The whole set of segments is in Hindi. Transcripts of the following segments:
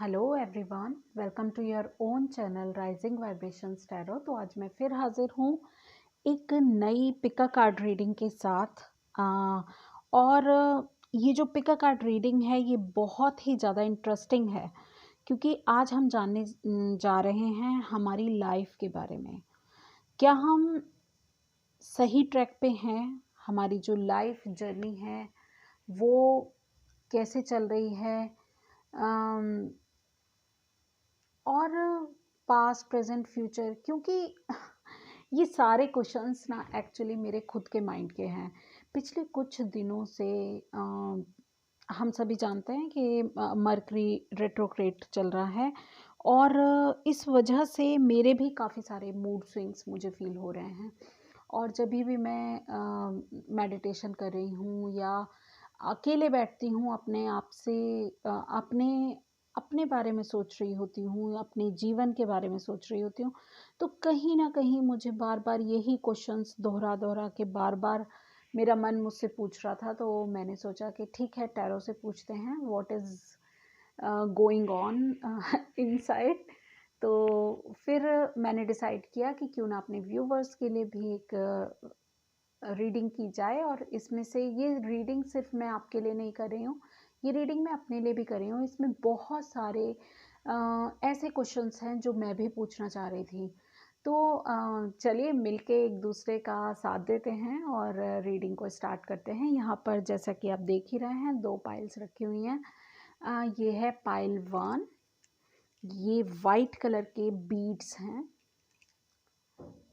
Hello everyone, welcome to your own channel Rising Vibrations Tarot. तो आज मैं फिर हाजिर हूँ एक नई पिका कार्ड रीडिंग के साथ। और ये जो पिका कार्ड रीडिंग है ये बहुत ही ज़्यादा इंटरेस्टिंग है, क्योंकि आज हम जानने जा रहे हैं हमारी लाइफ के बारे में। क्या हम सही ट्रैक पे हैं? हमारी जो लाइफ जर्नी है वो कैसे चल रही है? और पास्ट प्रेजेंट फ्यूचर, क्योंकि ये सारे क्वेश्चंस ना एक्चुअली मेरे खुद के माइंड के हैं। पिछले कुछ दिनों से हम सभी जानते हैं कि मरकरी रेट्रोग्रेड चल रहा है, और इस वजह से मेरे भी काफ़ी सारे मूड स्विंग्स मुझे फील हो रहे हैं। और जब भी मेडिटेशन कर रही हूँ या अकेले बैठती हूँ, अपने आप से अपने अपने बारे में सोच रही होती हूँ, अपने जीवन के बारे में सोच रही होती हूँ, तो कहीं ना कहीं मुझे बार बार यही क्वेश्चंस दोहरा दोहरा के बार बार मेरा मन मुझसे पूछ रहा था। तो मैंने सोचा कि ठीक है, टैरो से पूछते हैं what is going on inside. तो फिर मैंने डिसाइड किया कि क्यों ना अपने व्यूवर्स के लिए भी एक रीडिंग की जाए। और इसमें से ये रीडिंग सिर्फ मैं आपके लिए नहीं कर रही हूँ, ये रीडिंग मैं अपने लिए भी कर रही हूँ। इसमें बहुत सारे ऐसे क्वेश्चंस हैं जो मैं भी पूछना चाह रही थी। तो चलिए मिलके एक दूसरे का साथ देते हैं और रीडिंग को स्टार्ट करते हैं। यहाँ पर जैसा कि आप देख ही रहे हैं, दो पाइल्स रखी हुई हैं। ये है पाइल 1। ये वाइट कलर के बीड्स हैं।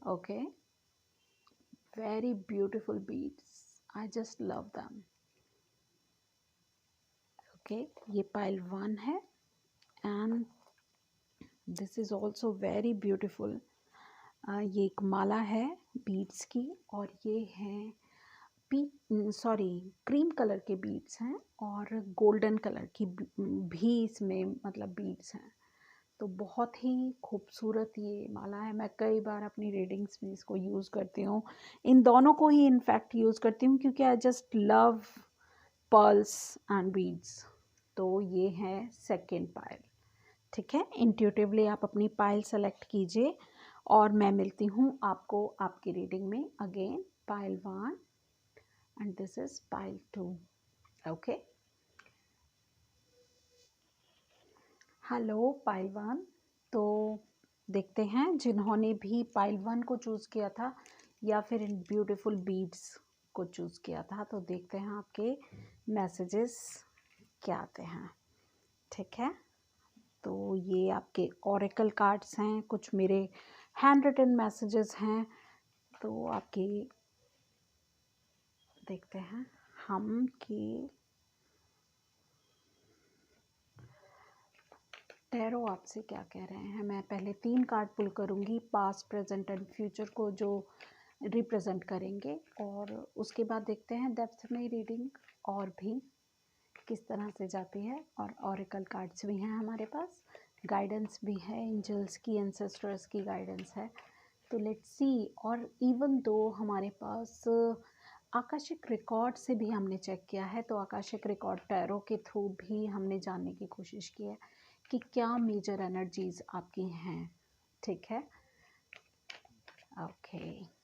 Okay, very beautiful beads, I just love them. Okay, ये पाइल 1 है and this is also very beautiful. ये एक माला है बीड्स की, और ये है क्रीम कलर के बीड्स हैं और गोल्डन कलर की भी इसमें मतलब बीड्स हैं। तो बहुत ही खूबसूरत ये माला है। मैं कई बार अपनी रीडिंग्स में इसको यूज़ करती हूँ, इन दोनों को ही इनफैक्ट यूज़ करती हूँ, क्योंकि I just love pearls and beads. तो ये है सेकेंड पायल। ठीक है, इंट्यूटिवली आप अपनी पायल सेलेक्ट कीजिए और मैं मिलती हूँ आपको आपकी रीडिंग में again. Payal 1 and this is Payal 2। Okay, hello pile 1। तो देखते हैं जिन्होंने भी पाइल 1 को चूज़ किया था या फिर इन ब्यूटीफुल बीड्स को चूज़ किया था, तो देखते हैं आपके मैसेजेस क्या आते हैं। ठीक है, तो ये आपके ऑरेकल कार्ड्स हैं, कुछ मेरे हैंड रिटन मैसेजेस हैं। तो आपकी देखते हैं हम कि टैरो आपसे क्या कह रहे हैं। मैं पहले 3 कार्ड पुल करूंगी, पास्ट प्रेजेंट एंड फ्यूचर को जो रिप्रेजेंट करेंगे, और उसके बाद देखते हैं डेप्थ में रीडिंग और भी किस तरह से जाती है। और ऑरेकल कार्ड्स भी हैं हमारे पास, गाइडेंस भी है, एंजल्स की, एंसेस्टर्स की गाइडेंस है। तो लेट्स सी। और इवन दो हमारे पास आकाशिक रिकॉर्ड से भी हमने चेक किया है, तो आकाशिक रिकॉर्ड टैरो के थ्रू भी हमने जानने की कोशिश की है कि क्या मेजर एनर्जीज आपकी हैं। ठीक है, ओके।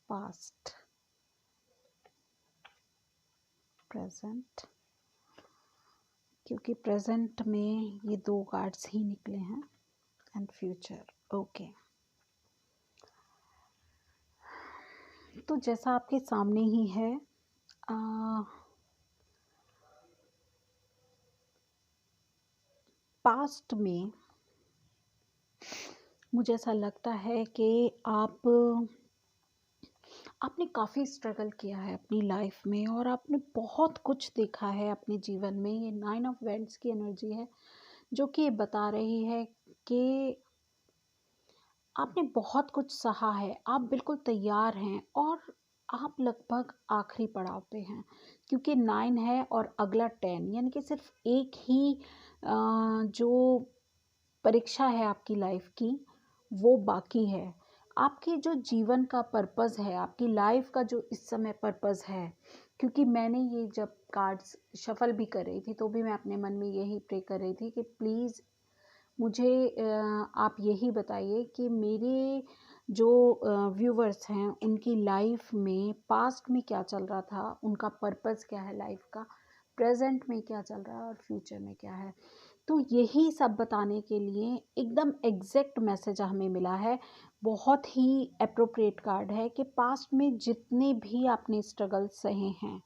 पास्ट, प्रेजेंट, क्योंकि प्रेजेंट में ये 2 कार्ड्स ही निकले हैं, एंड फ्यूचर। ओके, तो जैसा आपके सामने ही है, पास्ट में मुझे ऐसा लगता है कि आपने काफ़ी स्ट्रगल किया है अपनी लाइफ में, और आपने बहुत कुछ देखा है अपने जीवन में। ये 9 ऑफ वेंट्स की एनर्जी है जो कि ये बता रही है कि आपने बहुत कुछ सहा है, आप बिल्कुल तैयार हैं, और आप लगभग आखिरी पड़ाव पे हैं, क्योंकि 9 है और अगला 10, यानी कि सिर्फ एक ही जो परीक्षा है आपकी लाइफ की वो बाकी है। आपके जो जीवन का पर्पस है, आपकी लाइफ का जो इस समय पर्पस है, क्योंकि मैंने ये जब कार्ड्स शफल भी कर रही थी तो भी मैं अपने मन में यही प्रे कर रही थी कि प्लीज़ मुझे आप यही बताइए कि मेरे जो व्यूवर्स हैं उनकी लाइफ में पास्ट में क्या चल रहा था, उनका पर्पस क्या है लाइफ का, प्रेजेंट में क्या चल रहा है और फ्यूचर में क्या है। तो यही सब बताने के लिए एकदम एग्जैक्ट मैसेज हमें मिला है। बहुत ही अप्रोप्रिएट कार्ड है कि पास्ट में जितने भी आपने स्ट्रगल सहे हैं,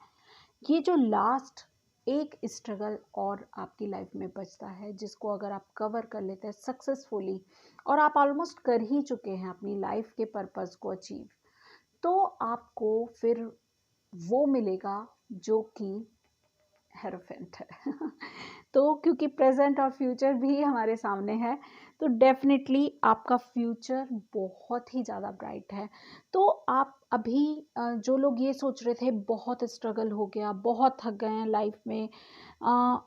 ये जो लास्ट एक स्ट्रगल और आपकी लाइफ में बचता है, जिसको अगर आप कवर कर लेते हैं सक्सेसफुली, और आप ऑलमोस्ट कर ही चुके हैं अपनी लाइफ के पर्पस को अचीव, तो आपको फिर वो मिलेगा जो कि हेरोफेंट है। तो क्योंकि प्रेजेंट और फ्यूचर भी हमारे सामने है, तो डेफिनेटली आपका फ्यूचर बहुत ही ज़्यादा ब्राइट है। तो आप अभी जो लोग ये सोच रहे थे बहुत स्ट्रगल हो गया, बहुत थक गए हैं लाइफ में,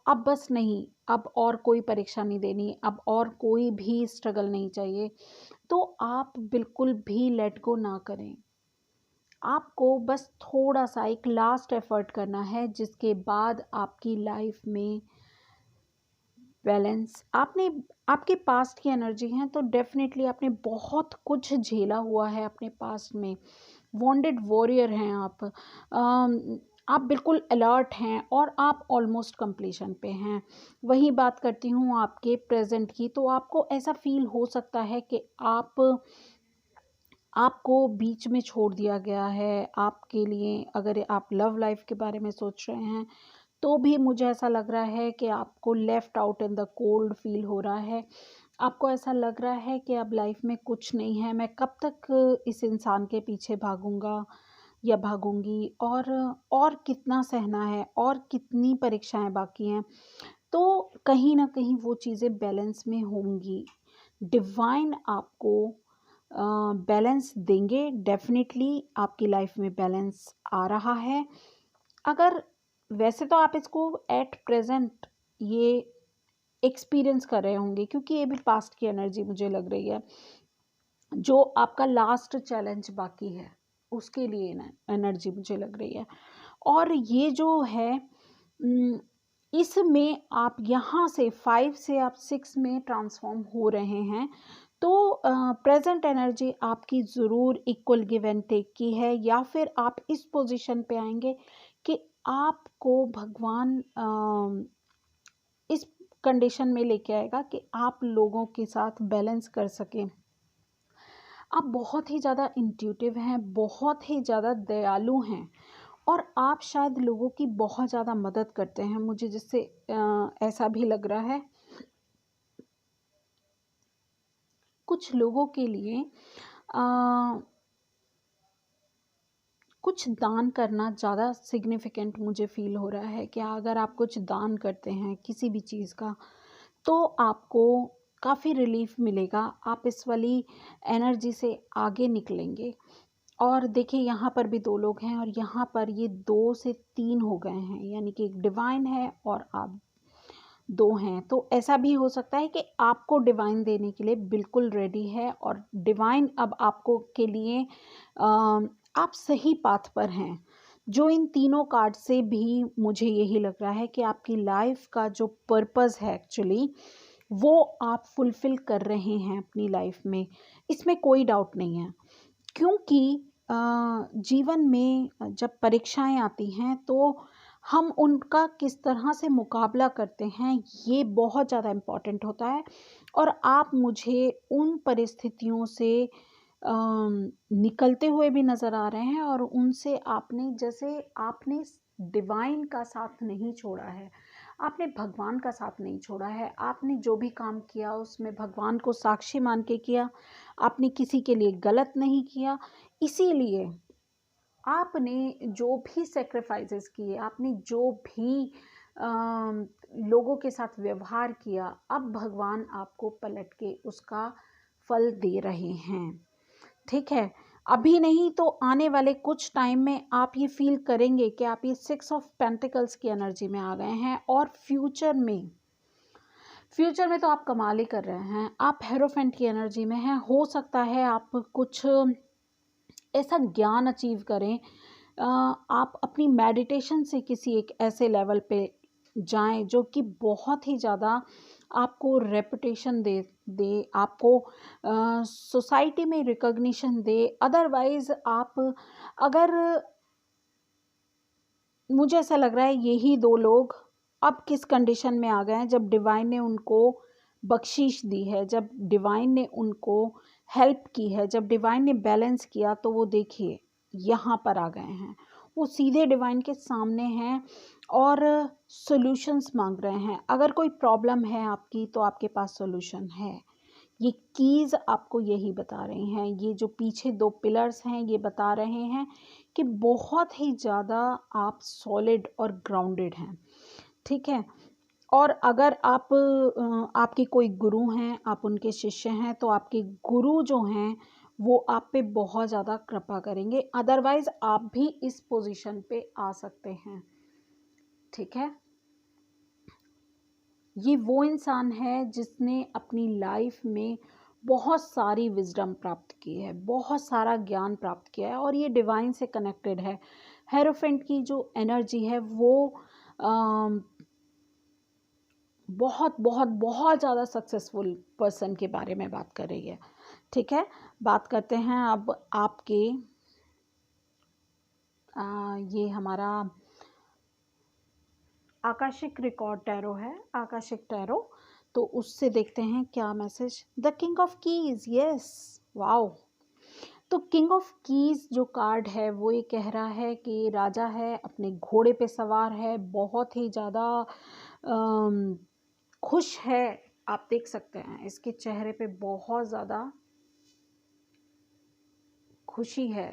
अब बस नहीं, अब और कोई परीक्षा नहीं देनी, अब और कोई भी स्ट्रगल नहीं चाहिए, तो आप बिल्कुल भी लेट गो ना करें। आपको बस थोड़ा सा एक लास्ट एफर्ट करना है, जिसके बाद आपकी लाइफ में बैलेंस, आपने आपके पास्ट की एनर्जी है तो डेफिनेटली आपने बहुत कुछ झेला हुआ है अपने पास्ट में, वॉन्डेड वॉरियर हैं आप बिल्कुल अलर्ट हैं और आप ऑलमोस्ट कंप्लीशन पे हैं। वही बात करती हूँ आपके प्रेजेंट की, तो आपको ऐसा फील हो सकता है कि आपको बीच में छोड़ दिया गया है। आपके लिए अगर आप लव लाइफ के बारे में सोच रहे हैं तो भी मुझे ऐसा लग रहा है कि आपको left out in the cold feel हो रहा है। आपको ऐसा लग रहा है कि अब लाइफ में कुछ नहीं है, मैं कब तक इस इंसान के पीछे भागूंगा या भागूंगी, और कितना सहना है और कितनी परीक्षाएं बाकी हैं। तो कहीं ना कहीं वो चीज़ें बैलेंस में होंगी। डिवाइन आपको बैलेंस देंगे, डेफिनेटली आपकी लाइफ में बैलेंस आ रहा है। अगर वैसे तो आप इसको एट प्रेजेंट ये एक्सपीरियंस कर रहे होंगे, क्योंकि ये भी पास्ट की एनर्जी मुझे लग रही है। जो आपका लास्ट चैलेंज बाकी है उसके लिए एनर्जी मुझे लग रही है, और ये जो है इसमें आप यहाँ से 5 से आप 6 में ट्रांसफॉर्म हो रहे हैं। तो प्रेजेंट एनर्जी आपकी ज़रूर इक्वल गिव एंड टेक की है, या फिर आप इस पोजीशन पे आएंगे कि आपको भगवान इस कंडीशन में लेके आएगा कि आप लोगों के साथ बैलेंस कर सकें। आप बहुत ही ज़्यादा इंट्यूटिव हैं, बहुत ही ज़्यादा दयालु हैं, और आप शायद लोगों की बहुत ज़्यादा मदद करते हैं, मुझे जिससे ऐसा भी लग रहा है। कुछ लोगों के लिए कुछ दान करना ज़्यादा सिग्निफिकेंट मुझे फील हो रहा है कि अगर आप कुछ दान करते हैं किसी भी चीज़ का, तो आपको काफ़ी रिलीफ मिलेगा, आप इस वाली एनर्जी से आगे निकलेंगे। और देखिए यहाँ पर भी 2 लोग हैं और यहाँ पर ये 2 से 3 हो गए हैं, यानी कि एक डिवाइन है और आप 2 हैं। तो ऐसा भी हो सकता है कि आपको डिवाइन देने के लिए बिल्कुल रेडी है, और डिवाइन अब आपको के लिए आप सही पाथ पर हैं। जो इन तीनों कार्ड से भी मुझे यही लग रहा है कि आपकी लाइफ का जो पर्पस है एक्चुअली, वो आप फुलफिल कर रहे हैं अपनी लाइफ में, इसमें कोई डाउट नहीं है। क्योंकि जीवन में जब परीक्षाएं आती हैं तो हम उनका किस तरह से मुकाबला करते हैं ये बहुत ज़्यादा इम्पॉर्टेंट होता है, और आप मुझे उन परिस्थितियों से निकलते हुए भी नज़र आ रहे हैं, और उनसे आपने डिवाइन का साथ नहीं छोड़ा है, आपने भगवान का साथ नहीं छोड़ा है, आपने जो भी काम किया उसमें भगवान को साक्षी मान के किया, आपने किसी के लिए गलत नहीं किया। इसीलिए आपने जो भी सेक्रीफाइसेस किए, आपने जो भी लोगों के साथ व्यवहार किया, अब भगवान आपको पलट के उसका फल दे रहे हैं। ठीक है, अभी नहीं तो आने वाले कुछ टाइम में आप ये फील करेंगे कि आप ये 6 ऑफ पेंटिकल्स की एनर्जी में आ गए हैं, और फ्यूचर में तो आप कमाल ही कर रहे हैं, आप हेरोफेंट की एनर्जी में हैं। हो सकता है आप कुछ ऐसा ज्ञान अचीव करें, आप अपनी मेडिटेशन से किसी एक ऐसे लेवल पे जाएं जो कि बहुत ही ज़्यादा आपको रेपुटेशन दे दे आपको सोसाइटी में रिकॉग्निशन दे। अदरवाइज आप, अगर, मुझे ऐसा लग रहा है यही दो लोग अब किस कंडीशन में आ गए हैं, जब डिवाइन ने उनको बख्शीश दी है, जब डिवाइन ने उनको हेल्प की है, जब डिवाइन ने बैलेंस किया, तो वो देखिए यहाँ पर आ गए हैं। वो सीधे डिवाइन के सामने हैं और सॉल्यूशंस मांग रहे हैं। अगर कोई प्रॉब्लम है आपकी तो आपके पास सॉल्यूशन है। ये कीज़ आपको यही बता रही हैं, ये जो पीछे दो पिलर्स हैं ये बता रहे हैं कि बहुत ही ज़्यादा आप सॉलिड और ग्राउंडेड हैं, ठीक है। और अगर आप आपके कोई गुरु हैं, आप उनके शिष्य हैं, तो आपके गुरु जो हैं वो आप पे बहुत ज़्यादा कृपा करेंगे। अदरवाइज़ आप भी इस पोजीशन पे आ सकते हैं, ठीक है। ये वो इंसान है जिसने अपनी लाइफ में बहुत सारी विजडम प्राप्त की है, बहुत सारा ज्ञान प्राप्त किया है और ये डिवाइन से कनेक्टेड है। हेरोफेंट की जो एनर्जी है वो बहुत बहुत बहुत ज़्यादा सक्सेसफुल पर्सन के बारे में बात कर रही है, ठीक है। बात करते हैं अब आपके ये हमारा आकाशिक रिकॉर्ड टैरो है, आकाशिक टैरो, तो उससे देखते हैं क्या message. The king of keys, yes, wow. तो किंग ऑफ कीज जो कार्ड है वो ये कह रहा है कि राजा है, अपने घोड़े पे सवार है, बहुत ही ज़्यादा खुश है। आप देख सकते हैं इसके चेहरे पे बहुत ज़्यादा खुशी है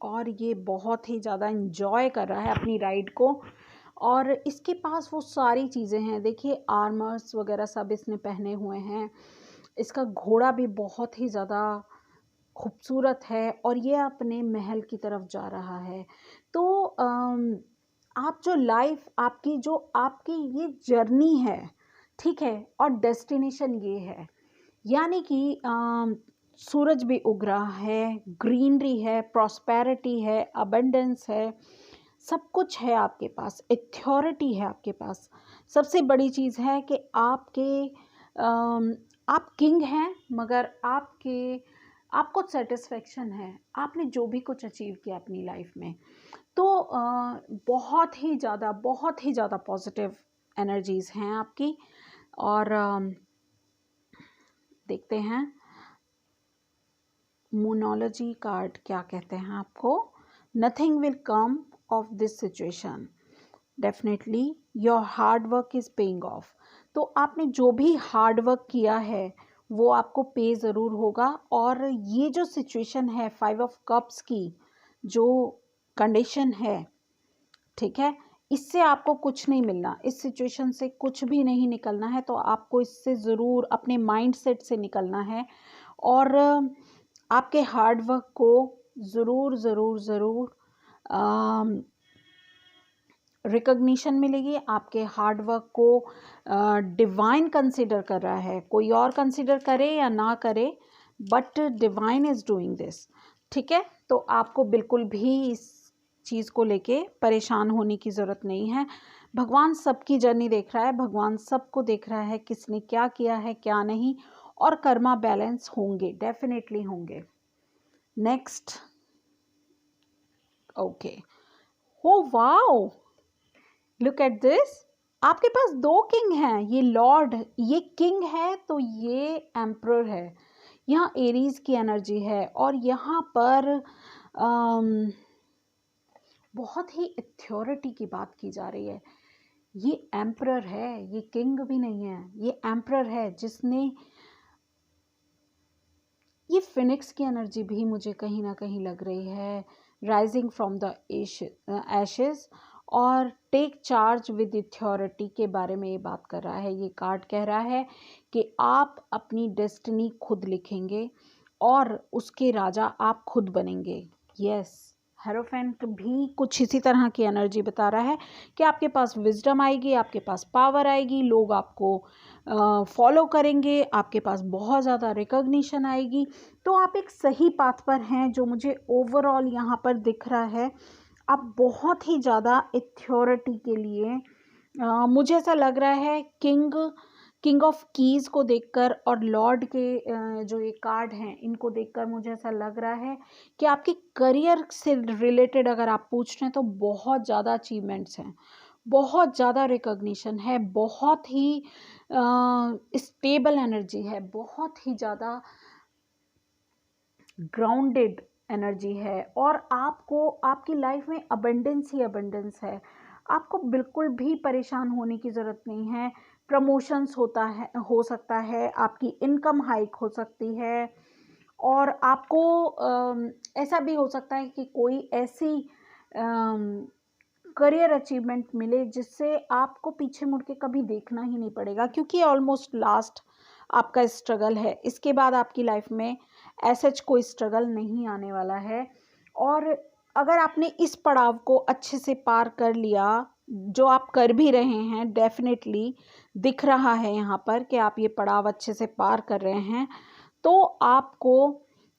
और ये बहुत ही ज़्यादा इंजॉय कर रहा है अपनी राइड को। और इसके पास वो सारी चीज़ें हैं, देखिए आर्मर्स वगैरह सब इसने पहने हुए हैं। इसका घोड़ा भी बहुत ही ज़्यादा खूबसूरत है और ये अपने महल की तरफ जा रहा है। तो आप जो लाइफ आपकी जो आपकी ये जर्नी है, ठीक है, और डेस्टिनेशन ये है, यानी कि सूरज भी उग रहा है, ग्रीनरी है, प्रॉस्पेरिटी है, अबंडेंस है, सब कुछ है आपके पास, अथॉरिटी है आपके पास। सबसे बड़ी चीज़ है कि आप किंग हैं, मगर आपको सेटिस्फेक्शन है, आपने जो भी कुछ अचीव किया अपनी लाइफ में। तो बहुत ही ज़्यादा पॉजिटिव एनर्जीज़ हैं आपकी। और देखते हैं मोनोलॉजी कार्ड क्या कहते हैं आपको। Nothing will come of this situation, definitely your hard work is paying off. तो आपने जो भी हार्ड वर्क किया है वो आपको पे ज़रूर होगा। और ये जो सिचुएशन है 5 ऑफ कप्स की जो कंडीशन है, ठीक है, इससे आपको कुछ नहीं मिलना, इस सिचुएशन से कुछ भी नहीं निकलना है। तो आपको इससे ज़रूर अपने माइंड सेट से निकलना है और आपके हार्ड वर्क को ज़रूर ज़रूर ज़रूर रिकॉग्निशन मिलेगी। आपके हार्ड वर्क को डिवाइन कंसिडर कर रहा है, कोई और कंसिडर करे या ना करे, but divine is doing this, ठीक है। तो आपको बिल्कुल भी इस चीज़ को लेके परेशान होने की ज़रूरत नहीं है। भगवान सबकी जर्नी देख रहा है, भगवान सबको देख रहा है, किसने क्या किया है क्या नहीं, और कर्मा बैलेंस होंगे, डेफिनेटली होंगे। नेक्स्ट, ओके, हो वाओ, लुक एट दिस, आपके पास 2 किंग हैं। ये लॉर्ड, ये किंग है तो ये एम्परर है। यहाँ एरीज की एनर्जी है और यहाँ पर बहुत ही अथॉरिटी की बात की जा रही है। ये एम्परर है, ये किंग भी नहीं है, ये एम्परर है जिसने, ये फिनिक्स की एनर्जी भी मुझे कहीं ना कहीं लग रही है, राइजिंग फ्रॉम द एशेस और टेक चार्ज विद अथॉरिटी के बारे में ये बात कर रहा है। ये कार्ड कह रहा है कि आप अपनी डेस्टिनी खुद लिखेंगे और उसके राजा आप खुद बनेंगे। यस, हेरोफेंट भी कुछ इसी तरह की एनर्जी बता रहा है कि आपके पास विजडम आएगी, आपके पास पावर आएगी, लोग आपको फॉलो करेंगे, आपके पास बहुत ज़्यादा रिकॉग्निशन आएगी। तो आप एक सही पाथ पर हैं, जो मुझे ओवरऑल यहाँ पर दिख रहा है। आप बहुत ही ज़्यादा अथॉरिटी के लिए मुझे ऐसा लग रहा है, किंग ऑफ कीज़ को देखकर और लॉर्ड के जो ये कार्ड हैं इनको देखकर मुझे ऐसा लग रहा है कि आपके करियर से रिलेटेड अगर आप पूछ रहे हैं तो बहुत ज़्यादा अचीवमेंट्स हैं, बहुत ज़्यादा रिकॉग्निशन है, बहुत ही स्टेबल एनर्जी है, बहुत ही ज़्यादा ग्राउंडेड एनर्जी है, और आपको आपकी लाइफ में अबंडेंस ही अबंडेंस है। आपको बिल्कुल भी परेशान होने की ज़रूरत नहीं है। प्रमोशंस हो सकता है, आपकी इनकम हाइक हो सकती है, और आपको ऐसा भी हो सकता है कि कोई ऐसी करियर अचीवमेंट मिले जिससे आपको पीछे मुड़ के कभी देखना ही नहीं पड़ेगा, क्योंकि ऑलमोस्ट लास्ट आपका स्ट्रगल है। इसके बाद आपकी लाइफ में ऐसा कोई स्ट्रगल नहीं आने वाला है। और अगर आपने इस पड़ाव को अच्छे से पार कर लिया, जो आप कर भी रहे हैं, डेफिनेटली दिख रहा है यहाँ पर कि आप ये पड़ाव अच्छे से पार कर रहे हैं, तो आपको,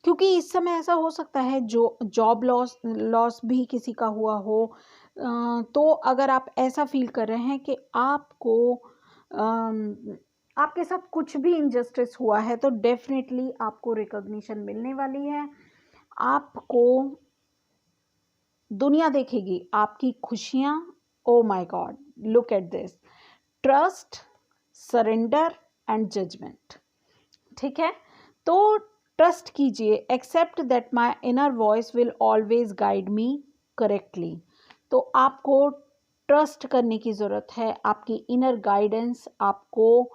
क्योंकि इस समय ऐसा हो सकता है जो जॉब लॉस भी किसी का हुआ हो, तो अगर आप ऐसा फील कर रहे हैं कि आपको आपके साथ कुछ भी इनजस्टिस हुआ है, तो डेफिनेटली आपको रिकॉग्निशन मिलने वाली है। आपको दुनिया देखेगी आपकी खुशियाँ। Oh my God, look at this, trust, surrender and judgment. ठीक है, तो ट्रस्ट कीजिए, accept that my inner voice will always guide me correctly. तो आपको ट्रस्ट करने की ज़रूरत है, आपकी इनर गाइडेंस आपको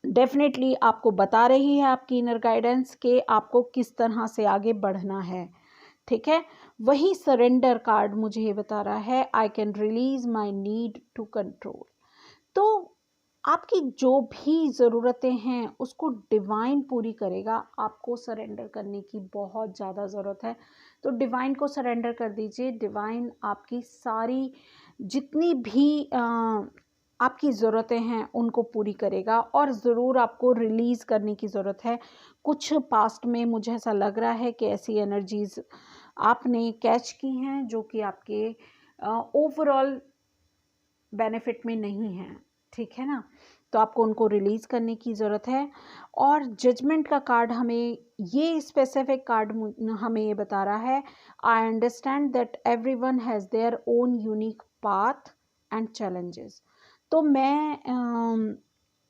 डेफिनेटली आपको बता रही है, आपकी इनर गाइडेंस के आपको किस तरह से आगे बढ़ना है। ठीक है, वही सरेंडर कार्ड मुझे ये बता रहा है, I can release my need to control. तो आपकी जो भी ज़रूरतें हैं उसको डिवाइन पूरी करेगा। आपको सरेंडर करने की बहुत ज़्यादा ज़रूरत है, तो डिवाइन को सरेंडर कर दीजिए। डिवाइन आपकी सारी जितनी भी आपकी ज़रूरतें हैं उनको पूरी करेगा, और ज़रूर आपको रिलीज़ करने की ज़रूरत है। कुछ पास्ट में मुझे ऐसा लग रहा है कि ऐसी एनर्जीज़ आपने कैच की हैं जो कि आपके ओवरऑल बेनिफिट में नहीं हैं। ठीक है ना, तो आपको उनको रिलीज़ करने की ज़रूरत है। और जजमेंट का कार्ड हमें ये स्पेसिफिक कार्ड हमें ये बता रहा है, I understand that everyone has their own unique path and challenges. तो मैं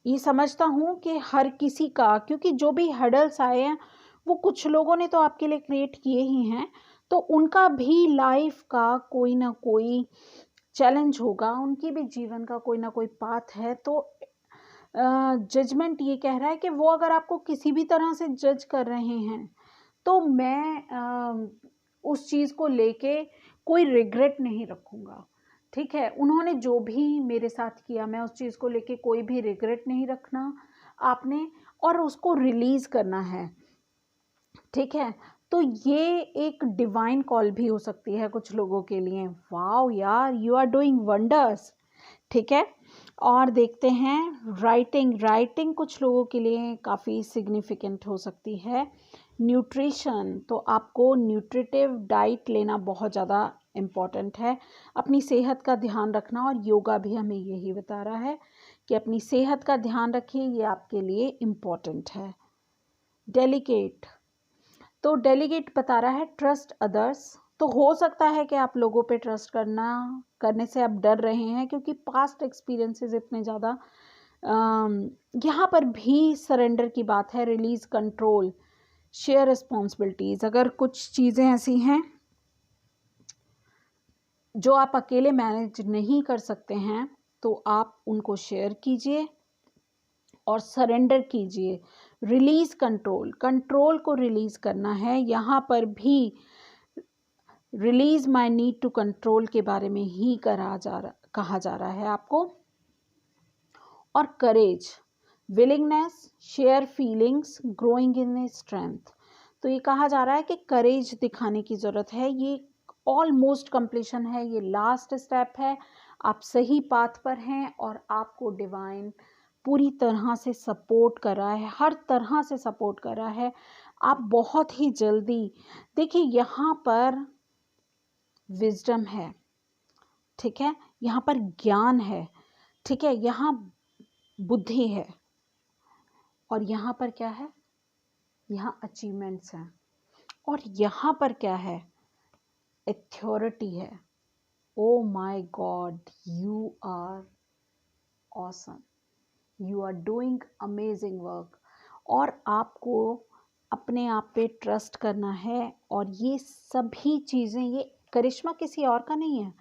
ये समझता हूँ कि हर किसी का, क्योंकि जो भी हर्डल्स आए हैं वो कुछ लोगों ने तो आपके लिए क्रिएट किए ही हैं, तो उनका भी लाइफ का कोई ना कोई चैलेंज होगा, उनकी भी जीवन का कोई ना कोई पाथ है। तो जजमेंट ये कह रहा है कि वो अगर आपको किसी भी तरह से जज कर रहे हैं, तो मैं उस चीज़ को लेके कोई रिग्रेट नहीं रखूँगा। ठीक है, उन्होंने जो भी मेरे साथ किया, मैं उस चीज़ को लेके कोई भी रिग्रेट नहीं रखना आपने, और उसको रिलीज़ करना है। ठीक है, तो ये एक डिवाइन कॉल भी हो सकती है कुछ लोगों के लिए। वाओ यार, यू आर डूइंग वंडर्स। ठीक है, और देखते हैं राइटिंग कुछ लोगों के लिए काफ़ी सिग्निफिकेंट हो सकती है। न्यूट्रिशन, तो आपको न्यूट्रिटिव डाइट लेना बहुत ज़्यादा इम्पॉर्टेंट है, अपनी सेहत का ध्यान रखना, और योगा भी हमें यही बता रहा है कि अपनी सेहत का ध्यान रखिए, ये आपके लिए इम्पॉर्टेंट है। डेलीकेट, तो डेलीगेट बता रहा है ट्रस्ट अदर्स। तो हो सकता है कि आप लोगों पे ट्रस्ट करने से आप डर रहे हैं, क्योंकि पास्ट एक्सपीरियंसेस इतने ज़्यादा। यहाँ पर भी सरेंडर की बात है, रिलीज कंट्रोल, शेयर रिस्पॉन्सिबिलिटीज़। अगर कुछ चीज़ें ऐसी हैं जो आप अकेले मैनेज नहीं कर सकते हैं, तो आप उनको शेयर कीजिए और सरेंडर कीजिए। रिलीज कंट्रोल को रिलीज करना है। यहाँ पर भी release my need to control के बारे में ही कहा जा रहा है आपको। और courage, willingness, share feelings, growing in strength. तो ये कहा जा रहा है कि करेज दिखाने की ज़रूरत है। ये ऑलमोस्ट कंप्लीशन है, ये लास्ट स्टेप है। आप सही पाथ पर हैं और आपको डिवाइन पूरी तरह से सपोर्ट कर रहा है, हर तरह से सपोर्ट कर रहा है। आप बहुत ही जल्दी, देखिए यहाँ पर विजडम है, ठीक है, यहाँ पर ज्ञान है, ठीक है, यहाँ बुद्धि है, और यहाँ पर क्या है, यहाँ अचीवमेंट्स हैं, और यहाँ पर क्या है, अथॉरिटी है। Oh my God, you are awesome, you are doing amazing work. और आपको अपने आप पे ट्रस्ट करना है, और ये सभी चीज़ें, ये करिश्मा किसी और का नहीं है,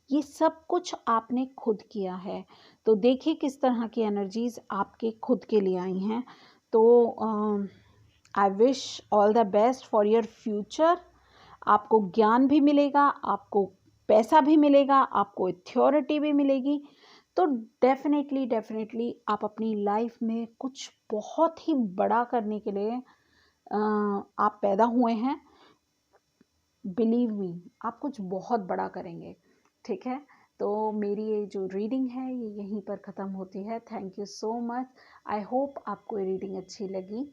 ये सब कुछ आपने खुद किया है। तो देखिए किस तरह की एनर्जीज आपके खुद के लिए आई हैं। तो I wish all the best for your future. आपको ज्ञान भी मिलेगा, आपको पैसा भी मिलेगा, आपको अथॉरिटी भी मिलेगी। तो डेफिनेटली आप अपनी लाइफ में कुछ बहुत ही बड़ा करने के लिए आप पैदा हुए हैं। बिलीव मी, आप कुछ बहुत बड़ा करेंगे, ठीक है। तो मेरी ये जो रीडिंग है ये यहीं पर ख़त्म होती है। Thank you so much. I hope आपको ये रीडिंग अच्छी लगी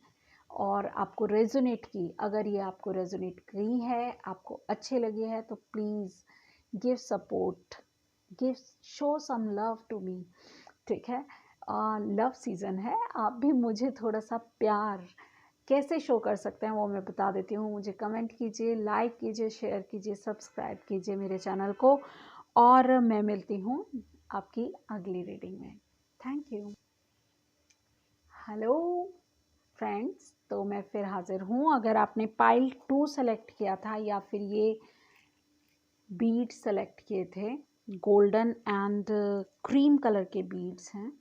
और आपको रेजोनेट की। अगर ये आपको रेजोनेट की है, आपको अच्छी लगी है, तो please give support, give, show some love to me, ठीक है। लव सीज़न है, आप भी मुझे थोड़ा सा प्यार कैसे शो कर सकते हैं वो मैं बता देती हूँ। मुझे कमेंट कीजिए, लाइक कीजिए, शेयर कीजिए, सब्सक्राइब कीजिए मेरे चैनल को, और मैं मिलती हूँ आपकी अगली रीडिंग में। Thank you. हेलो फ्रेंड्स, तो मैं फिर हाजिर हूँ। अगर आपने पाइल 2 सेलेक्ट किया था या फिर ये बीड सेलेक्ट किए थे, गोल्डन एंड क्रीम कलर के बीड्स हैं,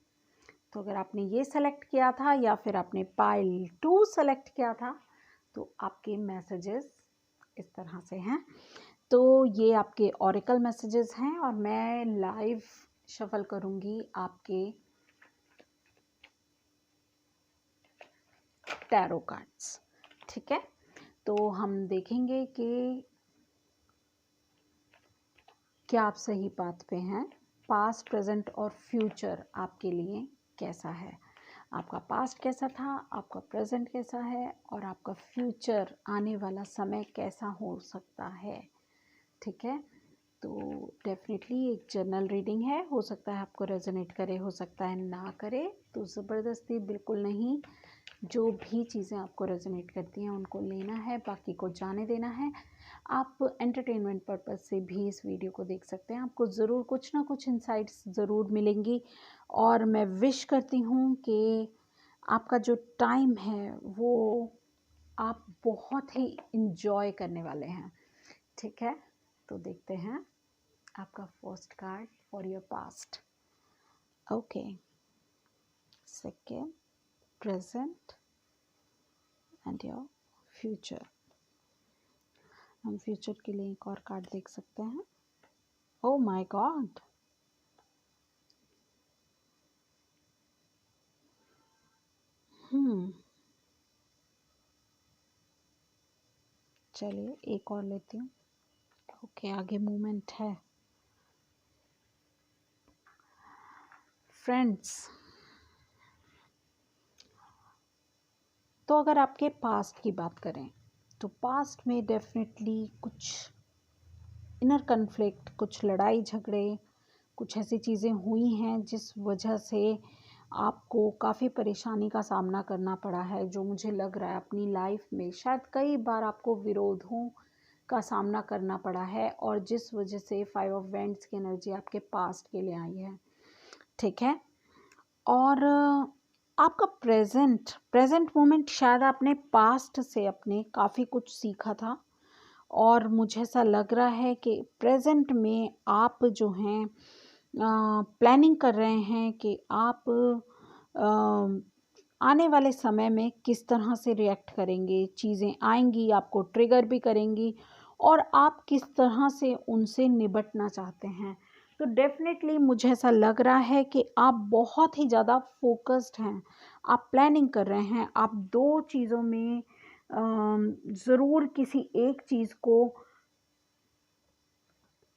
तो अगर आपने ये सेलेक्ट किया था या फिर आपने पाइल 2 सेलेक्ट किया था, तो आपके मैसेजेस इस तरह से हैं। तो ये आपके ऑरेकल मैसेजेस हैं, और मैं लाइव शफल करूँगी आपके टैरो कार्ड्स, ठीक है। तो हम देखेंगे कि क्या आप सही पाथ पे हैं। पास्ट, प्रेजेंट और फ्यूचर आपके लिए कैसा है, आपका पास्ट कैसा था, आपका प्रेजेंट कैसा है, और आपका फ्यूचर आने वाला समय कैसा हो सकता है, ठीक है। तो डेफिनेटली एक जर्नल रीडिंग है, हो सकता है आपको रेजोनेट करे, हो सकता है ना करे, तो ज़बरदस्ती बिल्कुल नहीं। जो भी चीज़ें आपको रेजोनेट करती हैं उनको लेना है, बाकी को जाने देना है। आप एंटरटेनमेंट पर्पज़ से भी इस वीडियो को देख सकते हैं, आपको ज़रूर कुछ ना कुछ इंसाइट्स ज़रूर मिलेंगी। और मैं विश करती हूँ कि आपका जो टाइम है वो आप बहुत ही इंजॉय करने वाले हैं, ठीक है। तो देखते हैं आपका first card for your past, okay, second, present and your future. हम फ्यूचर के लिए एक और कार्ड देख सकते हैं। ओह माय गॉड, चलिए एक और लेती हूँ। ओके, आगे मूवमेंट है। फ्रेंड्स, तो अगर आपके पास्ट की बात करें, तो पास्ट में डेफिनेटली कुछ इनर कन्फ्लिक्ट, कुछ लड़ाई झगड़े, कुछ ऐसी चीज़ें हुई हैं जिस वजह से आपको काफ़ी परेशानी का सामना करना पड़ा है। जो मुझे लग रहा है अपनी लाइफ में शायद कई बार आपको विरोधों का सामना करना पड़ा है, और जिस वजह से 5 ऑफ वेंट्स की एनर्जी आपके पास्ट के लिए आई है, ठीक है। और आपका प्रेजेंट मोमेंट, शायद आपने पास्ट से अपने काफ़ी कुछ सीखा था, और मुझे ऐसा लग रहा है कि प्रेजेंट में आप जो हैं प्लानिंग कर रहे हैं कि आप आने वाले समय में किस तरह से रिएक्ट करेंगे। चीज़ें आएंगी, आपको ट्रिगर भी करेंगी, और आप किस तरह से उनसे निपटना चाहते हैं। तो डेफिनेटली मुझे ऐसा लग रहा है कि आप बहुत ही ज़्यादा फोकस्ड हैं, आप प्लानिंग कर रहे हैं, आप दो चीज़ों में ज़रूर किसी एक चीज़ को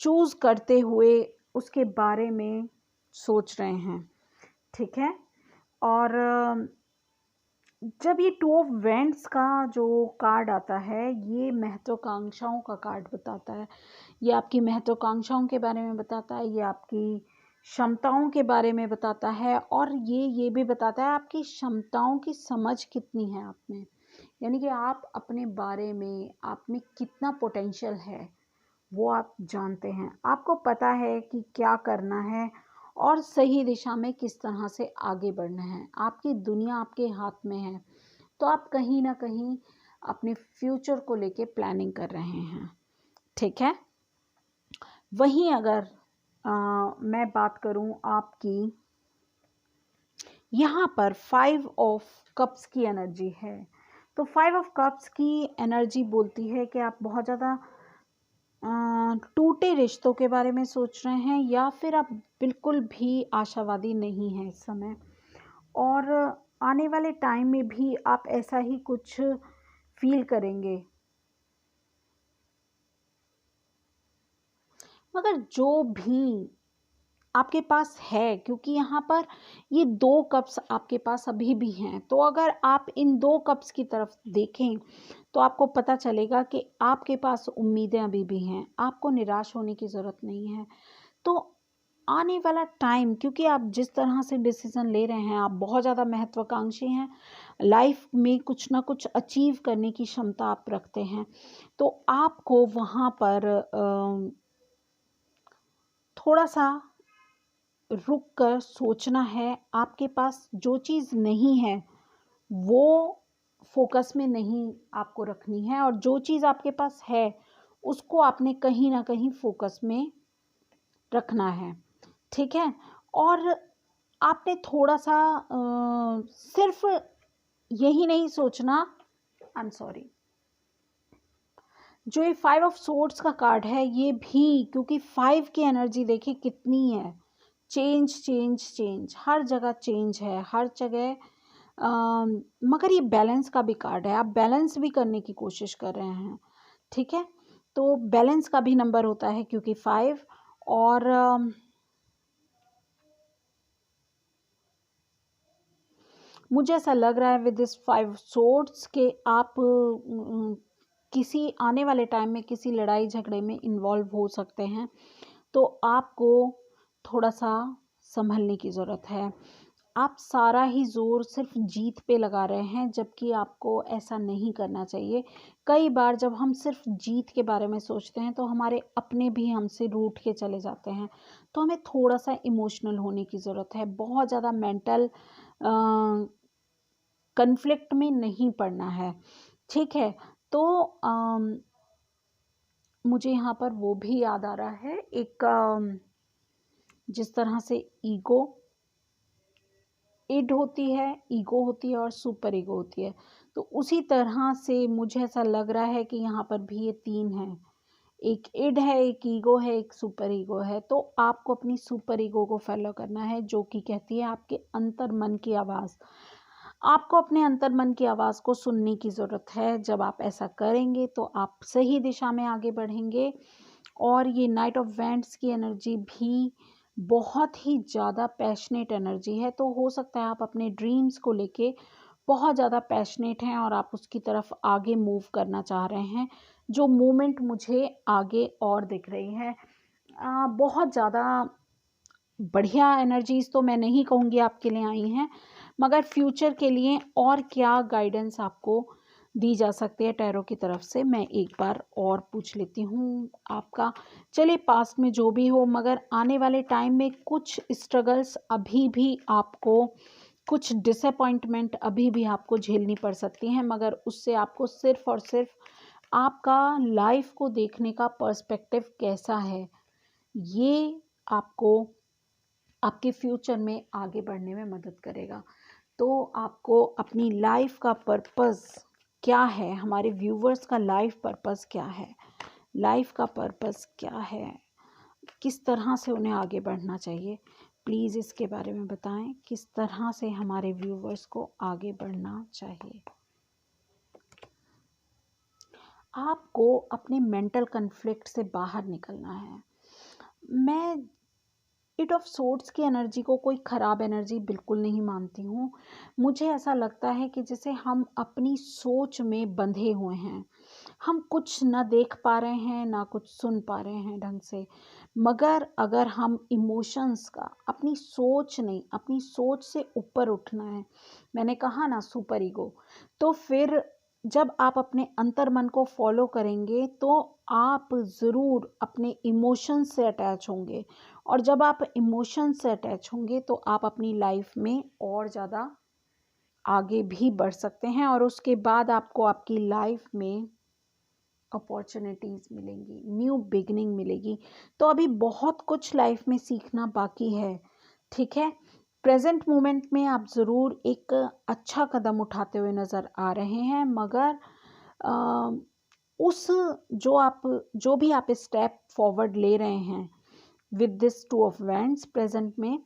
चूज़ करते हुए उसके बारे में सोच रहे हैं, ठीक है। और जब ये टू ऑफ वेंट्स का जो कार्ड आता है, ये महत्वाकांक्षाओं का कार्ड बताता है। ये आपकी महत्वाकांक्षाओं के बारे में बताता है, ये आपकी क्षमताओं के बारे में बताता है, और ये भी बताता है आपकी क्षमताओं की समझ कितनी है आप में। यानी कि आप अपने बारे में, आप में कितना पोटेंशियल है वो आप जानते हैं। आपको पता है कि क्या करना है और सही दिशा में किस तरह से आगे बढ़ना है। आपकी दुनिया आपके हाथ में है, तो आप कहीं ना कहीं अपने फ्यूचर को लेके प्लानिंग कर रहे हैं, ठीक है। वहीं अगर मैं बात करूं आपकी, यहाँ पर 5 ऑफ कप्स की एनर्जी है। तो 5 ऑफ कप्स की एनर्जी बोलती है कि आप बहुत ज़्यादा टूटे रिश्तों के बारे में सोच रहे हैं, या फिर आप बिल्कुल भी आशावादी नहीं हैं इस समय, और आने वाले टाइम में भी आप ऐसा ही कुछ फील करेंगे। मगर जो भी आपके पास है, क्योंकि यहाँ पर ये 2 कप्स आपके पास अभी भी हैं, तो अगर आप इन 2 कप्स की तरफ देखें तो आपको पता चलेगा कि आपके पास उम्मीदें अभी भी हैं, आपको निराश होने की ज़रूरत नहीं है। तो आने वाला टाइम, क्योंकि आप जिस तरह से डिसीजन ले रहे हैं, आप बहुत ज़्यादा महत्वाकांक्षी हैं, लाइफ में कुछ ना कुछ अचीव करने की क्षमता आप रखते हैं, तो आपको वहाँ पर थोड़ा सा रुक कर सोचना है। आपके पास जो चीज़ नहीं है वो फोकस में नहीं आपको रखनी है, और जो चीज़ आपके पास है उसको आपने कहीं ना कहीं फोकस में रखना है, ठीक है। और आपने थोड़ा सा सिर्फ यही नहीं सोचना, आई एम सॉरी, जो ये 5 ऑफ सोर्ड्स का कार्ड है, ये भी, क्योंकि 5 की एनर्जी देखिए कितनी है, चेंज चेंज चेंज, हर जगह चेंज है, हर जगह। मगर ये बैलेंस का भी कार्ड है, आप बैलेंस भी करने की कोशिश कर रहे हैं, ठीक है। तो बैलेंस का भी नंबर होता है, क्योंकि 5, और मुझे ऐसा लग रहा है विद दिस 5 सोर्ड्स के आप किसी आने वाले टाइम में किसी लड़ाई झगड़े में इन्वॉल्व हो सकते हैं, तो आपको थोड़ा सा संभलने की ज़रूरत है। आप सारा ही ज़ोर सिर्फ जीत पे लगा रहे हैं, जबकि आपको ऐसा नहीं करना चाहिए। कई बार जब हम सिर्फ जीत के बारे में सोचते हैं तो हमारे अपने भी हमसे रूठ के चले जाते हैं, तो हमें थोड़ा सा इमोशनल होने की ज़रूरत है। बहुत ज़्यादा मेंटल कन्फ्लिक्ट में नहीं पड़ना है, ठीक है। तो मुझे यहाँ पर वो भी याद आ रहा है, एक जिस तरह से इड होती है, ईगो होती है और सुपर ईगो होती है, तो उसी तरह से मुझे ऐसा लग रहा है कि यहाँ पर भी ये 3 हैं। एक इड है, एक ईगो है, एक सुपर ईगो है। तो आपको अपनी सुपर ईगो को फॉलो करना है, जो कि कहती है आपके अंतर मन की आवाज़। आपको अपने अंतर मन की आवाज़ को सुनने की ज़रूरत है। जब आप ऐसा करेंगे तो आप सही दिशा में आगे बढ़ेंगे। और ये नाइट ऑफ वेंट्स की एनर्जी भी बहुत ही ज़्यादा पैशनेट एनर्जी है, तो हो सकता है आप अपने ड्रीम्स को लेके बहुत ज़्यादा पैशनेट हैं और आप उसकी तरफ आगे मूव करना चाह रहे हैं। जो मूवमेंट मुझे आगे और दिख रही है, बहुत ज़्यादा बढ़िया एनर्जीज़ तो मैं नहीं कहूँगी आपके लिए आई हैं, मगर फ्यूचर के लिए और क्या गाइडेंस आपको दी जा सकती है टैरो की तरफ से, मैं एक बार और पूछ लेती हूँ आपका। चलिए, पास्ट में जो भी हो, मगर आने वाले टाइम में कुछ स्ट्रगल्स अभी भी आपको, कुछ डिसअपॉइंटमेंट अभी भी आपको झेलनी पड़ सकती हैं, मगर उससे आपको सिर्फ और सिर्फ आपका लाइफ को देखने का पर्सपेक्टिव कैसा है, ये आपको आपके फ्यूचर में आगे बढ़ने में मदद करेगा। तो आपको अपनी लाइफ का पर्पस क्या है, हमारे व्यूवर्स का लाइफ पर्पस क्या है, लाइफ का पर्पस क्या है, किस तरह से उन्हें आगे बढ़ना चाहिए, प्लीज़ इसके बारे में बताएं। किस तरह से हमारे व्यूवर्स को आगे बढ़ना चाहिए। आपको अपने मेंटल कन्फ्लिक्ट से बाहर निकलना है। मैं एट ऑफ सोर्ड्स की एनर्जी को कोई ख़राब एनर्जी बिल्कुल नहीं मानती हूँ। मुझे ऐसा लगता है कि जैसे हम अपनी सोच में बंधे हुए हैं, हम कुछ ना देख पा रहे हैं ना कुछ सुन पा रहे हैं ढंग से, मगर अगर हम इमोशंस का, अपनी सोच नहीं, अपनी सोच से ऊपर उठना है, मैंने कहा ना सुपर ईगो, तो फिर जब आप अपने अंतर्मन को फॉलो करेंगे तो आप ज़रूर अपने इमोशन से अटैच होंगे, और जब आप इमोशन से अटैच होंगे तो आप अपनी लाइफ में और ज़्यादा आगे भी बढ़ सकते हैं, और उसके बाद आपको आपकी लाइफ में अपॉर्चुनिटीज़ मिलेंगी, न्यू बिगनिंग मिलेगी। तो अभी बहुत कुछ लाइफ में सीखना बाकी है, ठीक है। प्रेजेंट मोमेंट में आप ज़रूर एक अच्छा कदम उठाते हुए नज़र आ रहे हैं, मगर अ, उस जो भी आप स्टेप फॉरवर्ड ले रहे हैं with this two of wands present में,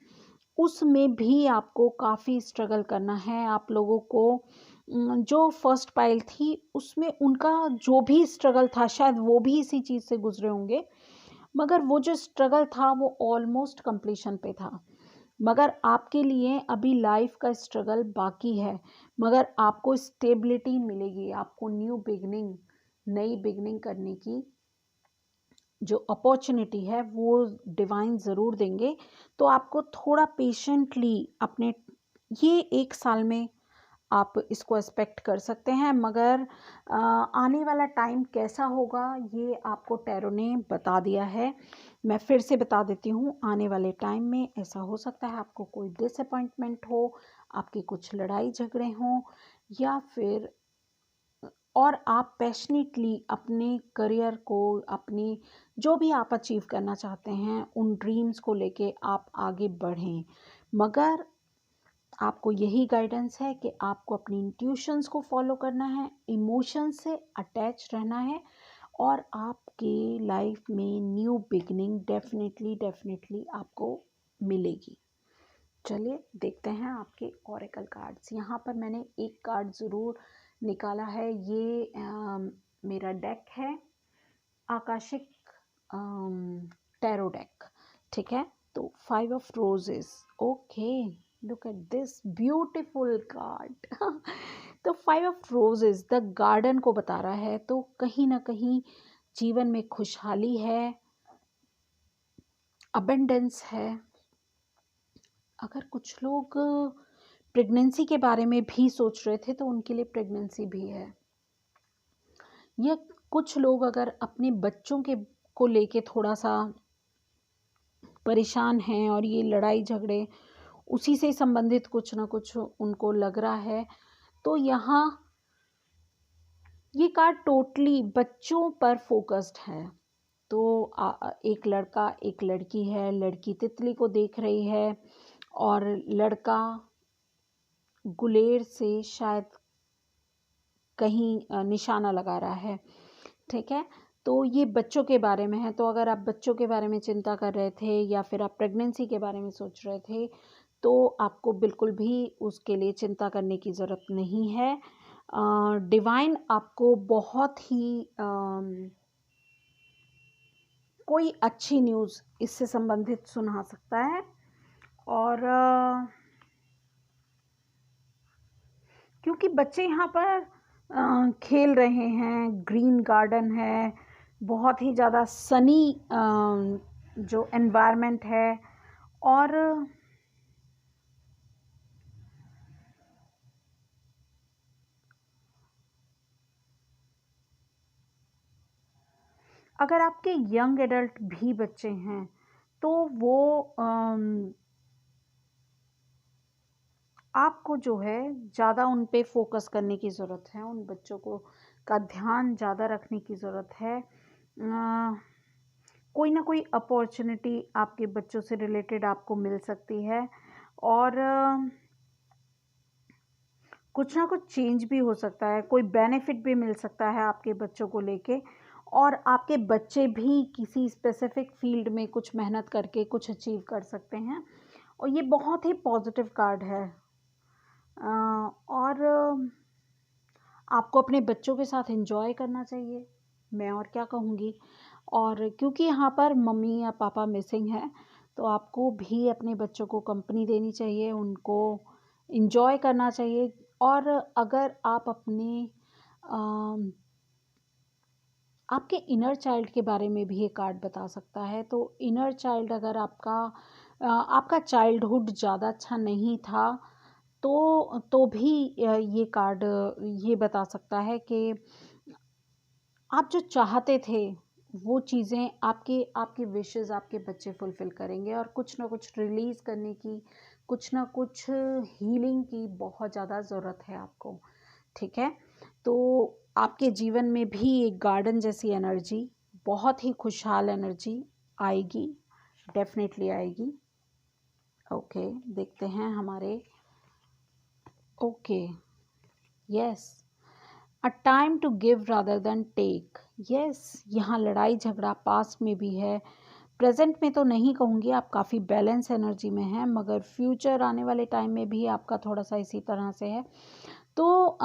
उसमें भी आपको काफ़ी स्ट्रगल करना है। आप लोगों को जो फर्स्ट पाइल थी उसमें उनका जो भी स्ट्रगल था शायद वो भी इसी चीज़ से गुजरे होंगे, मगर वो जो स्ट्रगल था वो ऑलमोस्ट कंप्लीशन पे था। मगर आपके लिए अभी लाइफ का स्ट्रगल बाकी है, मगर आपको स्टेबिलिटी मिलेगी, आपको न्यू बिगनिंग, नई बिगनिंग करने की जो अपॉर्चुनिटी है वो डिवाइन ज़रूर देंगे। तो आपको थोड़ा पेशेंटली अपने ये 1 साल में आप इसको एक्सपेक्ट कर सकते हैं, मगर आने वाला टाइम कैसा होगा ये आपको टैरो ने बता दिया है। मैं फिर से बता देती हूँ, आने वाले टाइम में ऐसा हो सकता है आपको कोई डिसअपॉइंटमेंट हो, आपकी कुछ लड़ाई झगड़े हों, या फिर और आप पैशनेटली अपने करियर को, अपनी जो भी आप अचीव करना चाहते हैं उन ड्रीम्स को लेके आप आगे बढ़ें, मगर आपको यही गाइडेंस है कि आपको अपनी इंट्यूशंस को फॉलो करना है, इमोशंस से अटैच रहना है, और आपकी लाइफ में न्यू बिगनिंग डेफिनेटली डेफिनेटली आपको मिलेगी। चलिए देखते हैं आपके ओरेकल कार्ड्स। यहाँ पर मैंने एक कार्ड ज़रूर निकाला है, ये मेरा डेक है, आकाशिक टैरो डेक, ठीक है। तो 5 of roses, okay, look at this beautiful card. तो 5 ऑफ रोजेस द गार्डन को बता रहा है, तो कहीं ना कहीं जीवन में खुशहाली है, अबेंडेंस है। अगर कुछ लोग प्रेगनेंसी के बारे में भी सोच रहे थे तो उनके लिए प्रेगनेंसी भी है, या कुछ लोग अगर अपने बच्चों के को लेके थोड़ा सा परेशान हैं और ये लड़ाई झगड़े उसी से संबंधित कुछ ना कुछ उनको लग रहा है, तो यहाँ ये कार्ड टोटली बच्चों पर फोकस्ड है। तो एक लड़का एक लड़की है, लड़की तितली को देख रही है और लड़का गुलेर से शायद कहीं निशाना लगा रहा है, ठीक है। तो ये बच्चों के बारे में है, तो अगर आप बच्चों के बारे में चिंता कर रहे थे या फिर आप प्रेगनेंसी के बारे में सोच रहे थे, तो आपको बिल्कुल भी उसके लिए चिंता करने की ज़रूरत नहीं है। डिवाइन आपको बहुत ही कोई अच्छी न्यूज़ इससे संबंधित सुना सकता है, और क्योंकि बच्चे यहाँ पर खेल रहे हैं, ग्रीन गार्डन है, बहुत ही ज़्यादा सनी जो एनवायरनमेंट है, और अगर आपके यंग एडल्ट भी बच्चे हैं तो वो आपको जो है ज़्यादा उन पे फोकस करने की ज़रूरत है, उन बच्चों को का ध्यान ज़्यादा रखने की ज़रूरत है। कोई ना कोई अपॉर्चुनिटी आपके बच्चों से रिलेटेड आपको मिल सकती है, और कुछ ना कुछ चेंज भी हो सकता है, कोई बेनिफिट भी मिल सकता है आपके बच्चों को लेके, और आपके बच्चे भी किसी स्पेसिफिक फील्ड में कुछ मेहनत करके कुछ अचीव कर सकते हैं, और ये बहुत ही पॉजिटिव कार्ड है। और आपको अपने बच्चों के साथ एंजॉय करना चाहिए, मैं और क्या कहूँगी। और क्योंकि यहाँ पर मम्मी या पापा मिसिंग है, तो आपको भी अपने बच्चों को कंपनी देनी चाहिए, उनको एंजॉय करना चाहिए। और अगर आप अपने अम, आपके इनर चाइल्ड के बारे में भी ये कार्ड बता सकता है। तो इनर चाइल्ड, अगर आपका चाइल्डहुड ज़्यादा अच्छा नहीं था, तो भी ये कार्ड ये बता सकता है कि आप जो चाहते थे वो चीज़ें, आपके आपकी विशेस आपके बच्चे फुलफ़िल करेंगे, और कुछ ना कुछ रिलीज़ करने की, कुछ ना कुछ हीलिंग की बहुत ज़्यादा ज़रूरत है आपको, ठीक है? तो आपके जीवन में भी एक गार्डन जैसी एनर्जी, बहुत ही खुशहाल एनर्जी आएगी, डेफ़िनेटली आएगी। ओके, देखते हैं हमारे। Okay, yes, a time to give rather than take. Yes, यहाँ लड़ाई झगड़ा पास्ट में भी है, प्रेजेंट में तो नहीं कहूँगी, आप काफ़ी बैलेंस एनर्जी में हैं, मगर फ्यूचर आने वाले टाइम में भी आपका थोड़ा सा इसी तरह से है। तो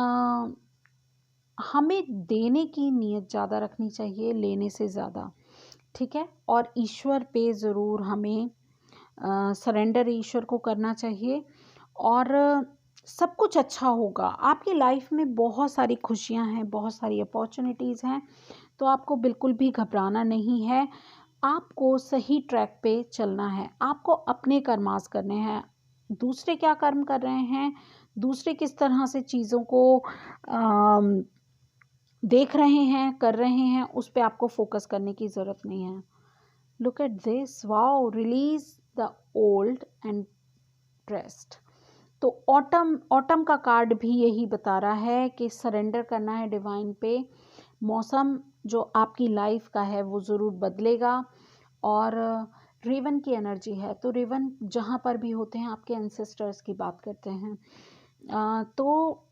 हमें देने की नीयत ज़्यादा रखनी चाहिए लेने से ज़्यादा, ठीक है? और ईश्वर पे ज़रूर हमें सरेंडर ईश्वर को करना चाहिए, और सब कुछ अच्छा होगा। आपकी लाइफ में बहुत सारी खुशियां हैं, बहुत सारी अपॉर्चुनिटीज़ हैं, तो आपको बिल्कुल भी घबराना नहीं है। आपको सही ट्रैक पे चलना है, आपको अपने कर्मास करने हैं। दूसरे क्या कर्म कर रहे हैं, दूसरे किस तरह से चीज़ों को अम, देख रहे हैं, कर रहे हैं, उस पे आपको फोकस करने की ज़रूरत नहीं है। Look at this, wow, release the old and trust. तो ऑटम का कार्ड भी यही बता रहा है कि सरेंडर करना है डिवाइन पे। मौसम जो आपकी लाइफ का है वो ज़रूर बदलेगा, और रेवन की एनर्जी है, तो रेवन जहाँ पर भी होते हैं, आपके एंसेस्टर्स की बात करते हैं, तो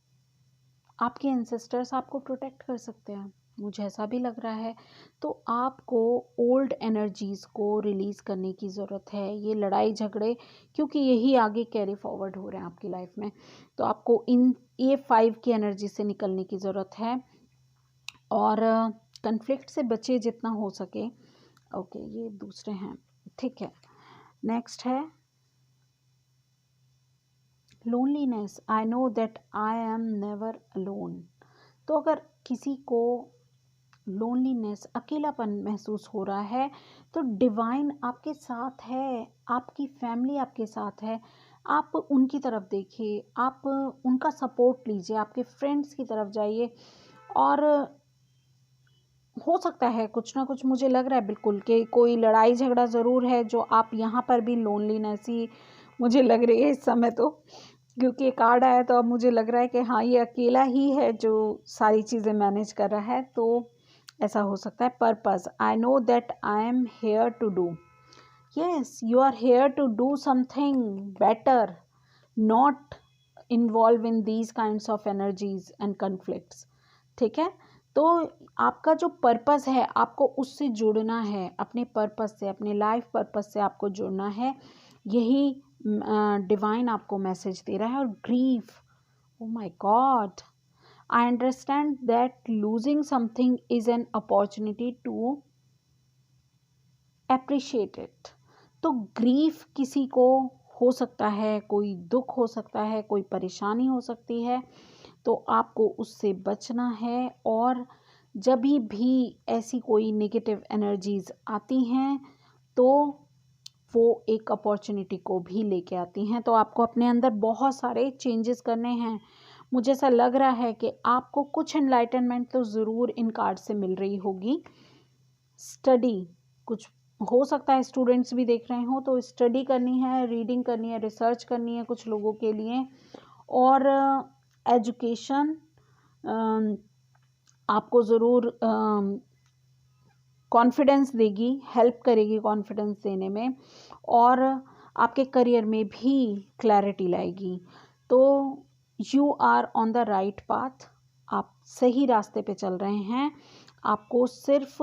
आपके एंसेस्टर्स आपको प्रोटेक्ट कर सकते हैं, मुझे ऐसा भी लग रहा है। तो आपको ओल्ड एनर्जीज़ को रिलीज़ करने की ज़रूरत है, ये लड़ाई झगड़े, क्योंकि यही आगे कैरी फॉरवर्ड हो रहे हैं आपकी लाइफ में। तो आपको इन ये 5 की एनर्जी से निकलने की ज़रूरत है, और कन्फ्लिक्ट से बचे जितना हो सके। ओके, ये दूसरे हैं, ठीक है। नेक्स्ट है loneliness, I know that I am never alone. तो अगर किसी को लोनलीनेस, अकेलापन महसूस हो रहा है, तो डिवाइन आपके साथ है, आपकी फैमिली आपके साथ है। आप उनकी तरफ देखिए, आप उनका सपोर्ट लीजिए, आपके फ्रेंड्स की तरफ जाइए, और हो सकता है कुछ ना कुछ, मुझे लग रहा है बिल्कुल कि कोई लड़ाई झगड़ा ज़रूर है, जो आप यहाँ पर भी लोनलीनेस ही मुझे लग रही है इस समय। तो क्योंकि ये कार्ड आया, तो अब मुझे लग रहा है कि हाँ, ये अकेला ही है जो सारी चीज़ें मैनेज कर रहा है। तो ऐसा हो सकता है। Purpose, I know that I am here to do. Yes, you are here to do something better, not involve in these kinds of energies and conflicts, ठीक है? तो आपका जो पर्पस है, आपको उससे जुड़ना है, अपने पर्पस से, अपने लाइफ पर्पस से आपको जुड़ना है। यही डिवाइन आपको मैसेज दे रहा है। और grief, O my God, I understand that losing something is an opportunity to appreciate it. तो ग्रीफ किसी को हो सकता है, कोई दुख हो सकता है, कोई परेशानी हो सकती है, तो आपको उससे बचना है। और जब भी ऐसी कोई नेगेटिव एनर्जीज आती हैं, तो वो एक अपॉर्चुनिटी को भी लेके आती हैं। तो आपको अपने अंदर बहुत सारे चेंजेस करने हैं। मुझे ऐसा लग रहा है कि आपको कुछ एनलाइटनमेंट तो ज़रूर इन कार्ड से मिल रही होगी। स्टडी, कुछ हो सकता है स्टूडेंट्स भी देख रहे हो, तो स्टडी करनी है, रीडिंग करनी है, रिसर्च करनी है कुछ लोगों के लिए। और एजुकेशन आपको ज़रूर कॉन्फिडेंस देगी, हेल्प करेगी कॉन्फिडेंस देने में, और आपके करियर में भी क्लैरिटी लाएगी। तो you are on the right path, आप सही रास्ते पे चल रहे हैं। आपको सिर्फ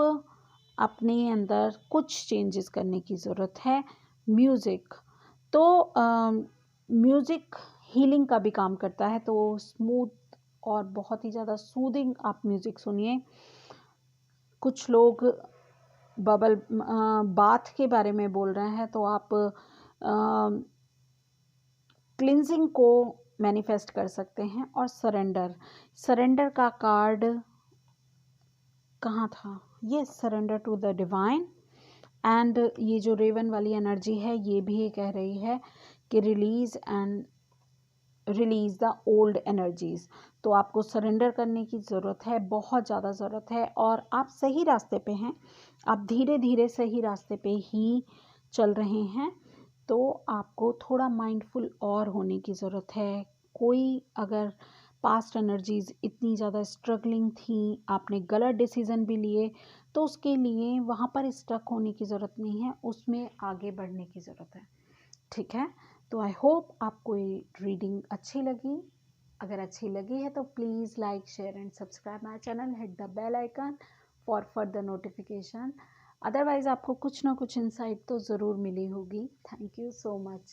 अपने अंदर कुछ चेंजेस करने की ज़रूरत है। म्यूज़िक, तो म्यूज़िक हीलिंग का भी काम करता है, तो स्मूथ और बहुत ही ज़्यादा सूदिंग आप म्यूज़िक सुनिए। कुछ लोग बबल बाथ के बारे में बोल रहे हैं, तो आप क्लिनजिंग को मैनिफेस्ट कर सकते हैं। और सरेंडर, सरेंडर का कार्ड कहाँ था? ये surrender to the divine. And ये जो रेवन वाली एनर्जी है ये भी ये कह रही है कि रिलीज द ओल्ड एनर्जीज। तो आपको सरेंडर करने की ज़रूरत है, बहुत ज़्यादा ज़रूरत है। और आप सही रास्ते पे हैं, आप धीरे धीरे सही रास्ते पे ही चल रहे हैं। तो आपको थोड़ा माइंडफुल और होने की ज़रूरत है। कोई अगर पास्ट एनर्जीज इतनी ज़्यादा स्ट्रगलिंग थी, आपने गलत डिसीज़न भी लिए, तो उसके लिए वहाँ पर स्टक होने की ज़रूरत नहीं है, उसमें आगे बढ़ने की ज़रूरत है। ठीक है, तो आई होप आपको ये रीडिंग अच्छी लगी। अगर अच्छी लगी है तो please like, share and subscribe my channel, hit the bell icon for further notification. Otherwise आपको कुछ ना कुछ इंसाइट तो ज़रूर मिली होगी। Thank you so much.